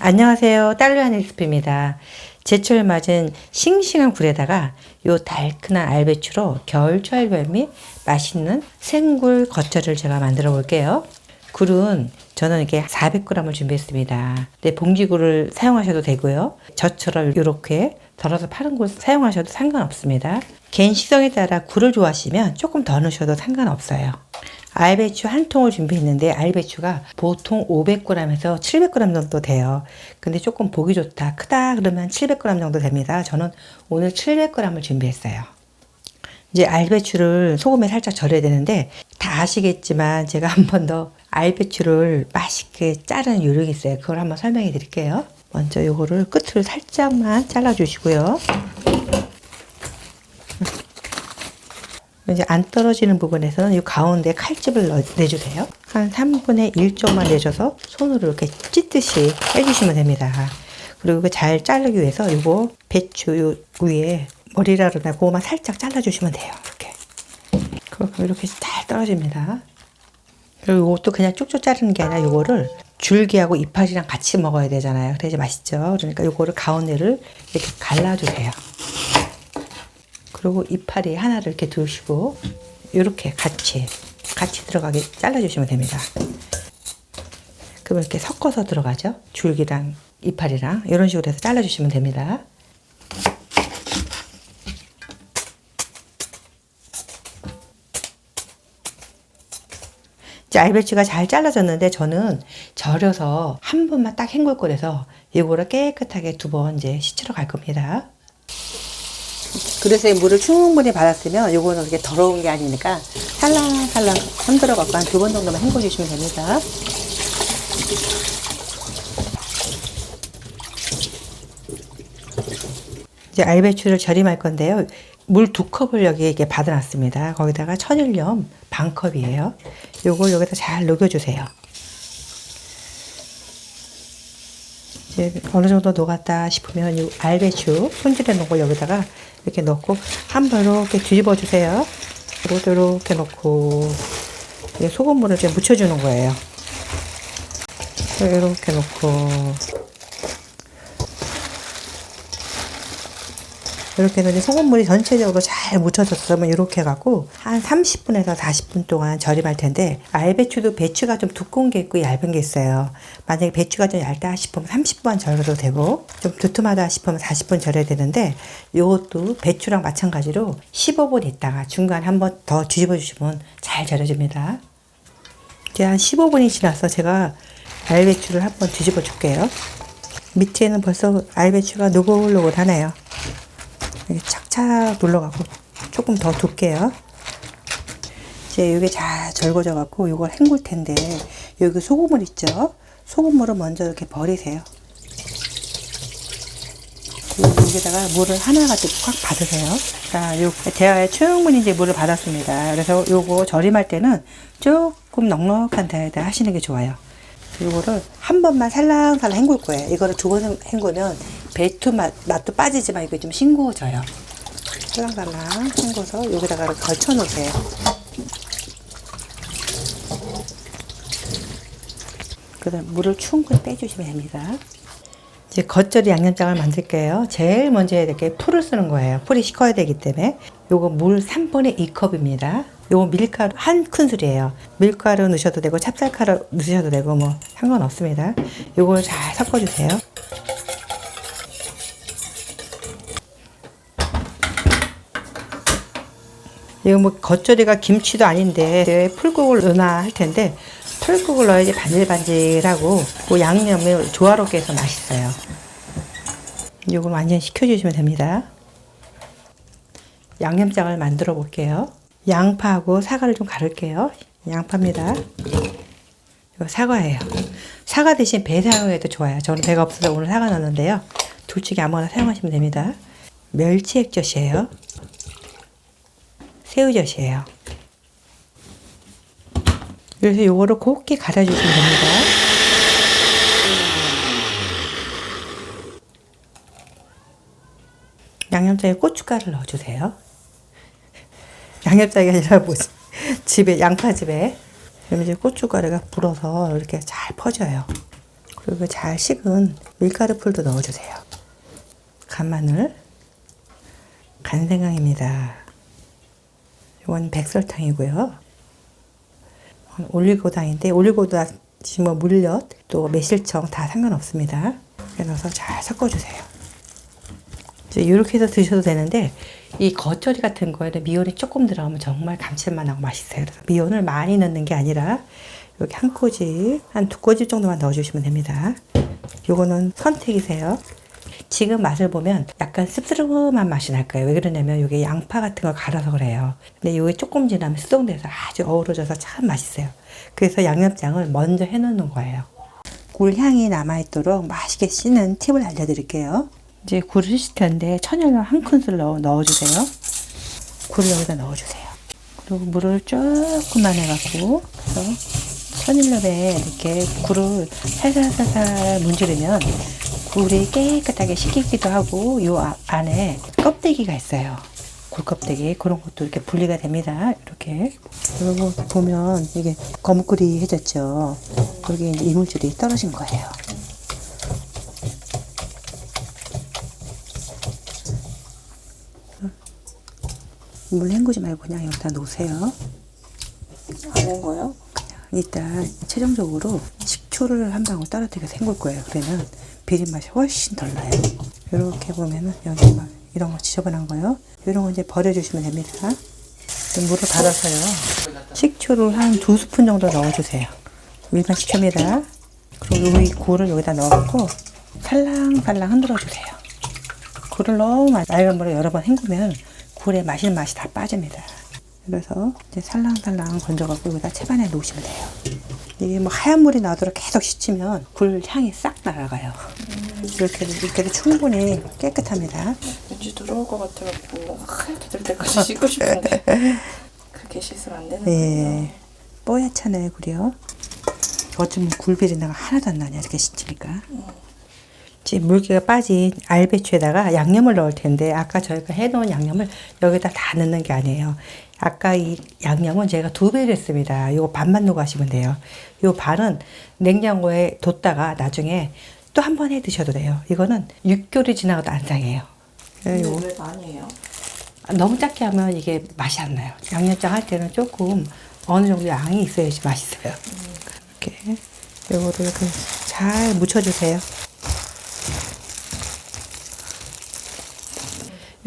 안녕하세요. 딸루한 레시피입니다. 제철 맞은 싱싱한 굴에다가 요 달큰한 알배추로 겨울철 별미 맛있는 생굴 겉절을 제가 만들어 볼게요. 굴은 저는 이렇게 400g을 준비했습니다. 네, 봉지굴을 사용하셔도 되고요. 저처럼 이렇게 덜어서 파는 굴 사용하셔도 상관없습니다. 개인 식성에 따라 굴을 좋아하시면 조금 더 넣으셔도 상관없어요. 알배추 한 통을 준비했는데 알배추가 보통 500g에서 700g 정도 돼요. 근데 조금 보기 좋다, 크다 그러면 700g 정도 됩니다. 저는 오늘 700g을 준비했어요. 이제 알배추를 소금에 살짝 절여야 되는데 다 아시겠지만 제가 한 번 더 알배추를 맛있게 자르는 요령이 있어요. 그걸 한번 설명해 드릴게요. 먼저 요거를 끝을 살짝만 잘라 주시고요. 이제 안 떨어지는 부분에서는 이 가운데 칼집을 내주세요. 한 3분의 1 쪽만 내줘서 손으로 이렇게 찢듯이 해주시면 됩니다. 그리고 잘 자르기 위해서 이거 배추 요 위에 머리라거나 그거만 살짝 잘라주시면 돼요. 이렇게. 그럼 이렇게 잘 떨어집니다. 그리고 이것도 그냥 쭉쭉 자르는 게 아니라 이거를 줄기하고 이파리랑 같이 먹어야 되잖아요. 그래야지 맛있죠. 그러니까 이거를 가운데를 이렇게 갈라주세요. 그리고 이파리 하나를 이렇게 두시고 이렇게 같이 들어가게 잘라주시면 됩니다. 그러면 이렇게 섞어서 들어가죠. 줄기랑 이파리랑 이런 식으로 해서 잘라주시면 됩니다. 이제 알배추가 잘 잘라졌는데 저는 절여서 한 번만 딱 헹굴 거라서 이거를 깨끗하게 2번 이제 씻으러 갈 겁니다. 그래서 물을 충분히 받았으면 요거는 그렇게 더러운 게 아니니까 살랑살랑 흔들어 갖고 한 2번 정도만 헹궈 주시면 됩니다. 이제 알배추를 절임할 건데요. 물 2컵을 여기에 이렇게 받아놨습니다. 거기다가 천일염 반컵이에요. 요걸 여기다 잘 녹여주세요. 이제 어느 정도 녹았다 싶으면 이 알배추 손질해 놓은 걸 여기다가 이렇게 넣고 한번 이렇게 뒤집어 주세요. 그리고 이렇게 넣고 소금물을 이렇게 묻혀주는 거예요. 이렇게 넣고 이렇게 해서 이제 소금물이 전체적으로 잘 묻혀졌으면 이렇게 해갖고 한 30분에서 40분 동안 절임할 텐데 알배추도 배추가 좀 두꺼운 게 있고 얇은 게 있어요. 만약에 배추가 좀 얇다 싶으면 30분 절여도 되고 좀 두툼하다 싶으면 40분 절여야 되는데 이것도 배추랑 마찬가지로 15분 있다가 중간에 한 번 더 뒤집어 주시면 잘 절여집니다. 이제 한 15분이 지나서 제가 알배추를 한번 뒤집어 줄게요. 밑에는 벌써 알배추가 노글노글하네요. 이렇게 착착 눌러가고 조금 더 둘게요. 이제 이게 잘 절거져 갖고 이걸 헹굴 텐데 여기 소금물 있죠? 소금물을 먼저 이렇게 버리세요. 여기다가 물을 하나 가득 꽉 받으세요. 자, 요 대야에 충분히 이제 물을 받았습니다. 그래서 요거 절임할 때는 조금 넉넉한 대야에다 하시는 게 좋아요. 이거를 한 번만 살랑살랑 헹굴 거예요. 이거를 2번 헹구면 배추 맛도 빠지지만 이거 좀 싱거워져요. 살랑살랑 헹궈서 여기다가 걸쳐 놓으세요. 그 다음 물을 충분히 빼주시면 됩니다. 이제 겉절이 양념장을 만들게요. 제일 먼저 해야 될 게 풀을 쓰는 거예요. 풀이 식어야 되기 때문에 요거 물 3분의 2컵입니다. 요거 밀가루 한 큰술이에요. 밀가루 넣으셔도 되고 찹쌀가루 넣으셔도 되고 뭐 상관없습니다. 요걸 잘 섞어주세요. 이거 뭐 겉절이가 김치도 아닌데 풀국을 넣나 할 텐데 풀국을 넣어야지 반질반질하고 그 양념을 조화롭게 해서 맛있어요. 이걸 완전 식혀주시면 됩니다. 양념장을 만들어 볼게요. 양파하고 사과를 좀 가를게요. 양파입니다. 이거 사과예요. 사과 대신 배 사용해도 좋아요. 저는 배가 없어서 오늘 사과 넣었는데요. 둘 중에 아무거나 사용하시면 됩니다. 멸치 액젓이에요. 새우젓이에요. 그래서 요거를 곱게 갈아주시면 됩니다. 양념장에 고춧가루를 넣어주세요. 양념장이 아니라 뭐지? 집에 양파즙에 그러면 이제 고춧가루가 불어서 이렇게 잘 퍼져요. 그리고 잘 식은 밀가루 풀도 넣어주세요. 간마늘, 간생강입니다. 이건 백설탕이고요. 올리고당인데 올리고당, 뭐 물엿, 또 매실청 다 상관없습니다. 이렇게 넣어서 잘 섞어주세요. 이제 이렇게 해서 드셔도 되는데 이 겉절이 같은 거에는 미온이 조금 들어가면 정말 감칠맛나고 맛있어요. 그래서 미온을 많이 넣는 게 아니라 여기 한 꼬집, 한 두 꼬집 정도만 넣어주시면 됩니다. 요거는 선택이세요. 지금 맛을 보면 약간 씁쓸한 맛이 날 거예요. 왜 그러냐면 이게 양파 같은 걸 갈아서 그래요. 근데 이게 조금 지나면 수동돼서 아주 어우러져서 참 맛있어요. 그래서 양념장을 먼저 해놓는 거예요. 굴 향이 남아있도록 맛있게 씻는 팁을 알려드릴게요. 이제 굴을 씻을 텐데 천일염 한 큰술 넣어주세요. 굴을 여기다 넣어주세요. 그리고 물을 조금만 해갖고 그래서 천일염에 이렇게 굴을 살살살살 문지르면 굴이 깨끗하게 식히기도 하고 요 안에 껍데기가 있어요. 굴 껍데기 그런 것도 이렇게 분리가 됩니다. 이렇게 그리고 보면 이게 거뭇거리해졌죠. 여기 이제 이물질이 떨어진 거예요. 물 헹구지 말고 그냥 여기다 놓으세요. 안 헹궈요? 일단 최종적으로 식초를 한 방울 떨어뜨려서 헹굴 거예요. 그러면 비린 맛이 훨씬 덜 나요. 이렇게 보면은 여기 막 이런 거 지저분한 거요. 이런 거 이제 버려주시면 됩니다. 물을 받아서요. 식초를 한 2스푼 정도 넣어주세요. 일반 식초입니다. 그리고 이 굴을 여기다 넣고 살랑살랑 흔들어주세요. 굴을 너무 맑은 물에 여러 번 헹구면 굴의 맛있는 맛이 다 빠집니다. 그래서 이제 살랑살랑 건져갖고 여기다 채반에 놓으시면 돼요. 이게 뭐 하얀 물이 나도록 계속 씻으면 굴 향이 싹 날아가요. 이렇게 해도 충분히 깨끗합니다. 왠지 들어올 것 같아갖고 하얗게 될 때까지 씻고 싶은데 그렇게 씻으면 안 되는 거예요. 예, 뽀얗잖아요 굴이요. 어쩌면 굴 비린내가 하나도 안 나냐 이렇게 씻으니까. 지금 물기가 빠진 알배추에다가 양념을 넣을 텐데 아까 저희가 해놓은 양념을 여기다 다 넣는 게 아니에요. 아까 이 양념은 제가 2배를 했습니다. 이거 반만 넣고 하시면 돼요. 이 반은 냉장고에 뒀다가 나중에 또 한 번 해 드셔도 돼요. 이거는 6개월이 지나가도 안 상해요. 근데 왜 많이 해요? 너무 작게 하면 이게 맛이 안 나요. 양념장 할 때는 조금 어느 정도 양이 있어야지 맛있어요. 이렇게 요거를 이렇게 잘 묻혀주세요.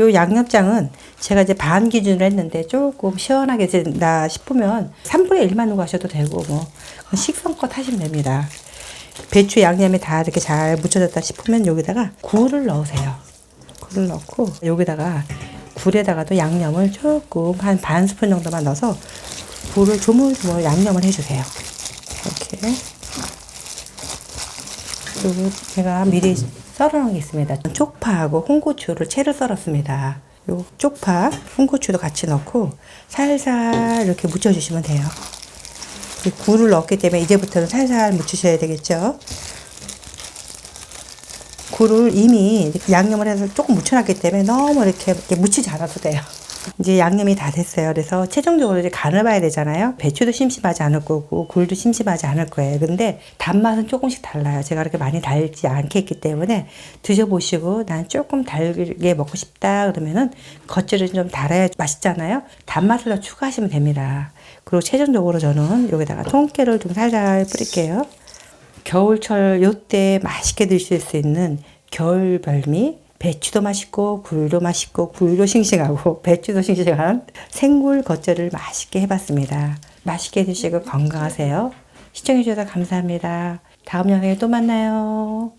요 양념장은 제가 이제 반 기준으로 했는데 조금 시원하게 된다 싶으면 3분의 1만 넣고 하셔도 되고 뭐 식성껏 하시면 됩니다. 배추 양념이 다 이렇게 잘 묻혀졌다 싶으면 여기다가 굴을 넣으세요. 굴을 넣고 여기다가 굴에다가도 양념을 조금 한 반 스푼 정도만 넣어서 굴을 조물조물 양념을 해주세요. 이렇게. 그리고 제가 미리 썰어놓은 게 있습니다. 쪽파하고 홍고추를 채로 썰었습니다. 요 쪽파, 홍고추도 같이 넣고 살살 이렇게 묻혀주시면 돼요. 굴을 넣었기 때문에 이제부터는 살살 묻히셔야 되겠죠. 굴을 이미 이렇게 양념을 해서 조금 묻혀놨기 때문에 너무 이렇게 묻히지 않아도 돼요. 이제 양념이 다 됐어요. 그래서 최종적으로 이제 간을 봐야 되잖아요. 배추도 심심하지 않을 거고 굴도 심심하지 않을 거예요. 근데 단맛은 조금씩 달라요. 제가 그렇게 많이 달지 않게 했기 때문에 드셔보시고 난 조금 달게 먹고 싶다 그러면은 겉절이 좀 달아야 맛있잖아요. 단맛을 더 추가하시면 됩니다. 그리고 최종적으로 저는 여기다가 통깨를 좀 살살 뿌릴게요. 겨울철 요때 맛있게 드실 수 있는 겨울 별미, 배추도 맛있고 굴도 맛있고 굴도 싱싱하고 배추도 싱싱한 생굴 겉절이를 맛있게 해봤습니다. 맛있게 드시고 건강하세요. 시청해주셔서 감사합니다. 다음 영상에 또 만나요.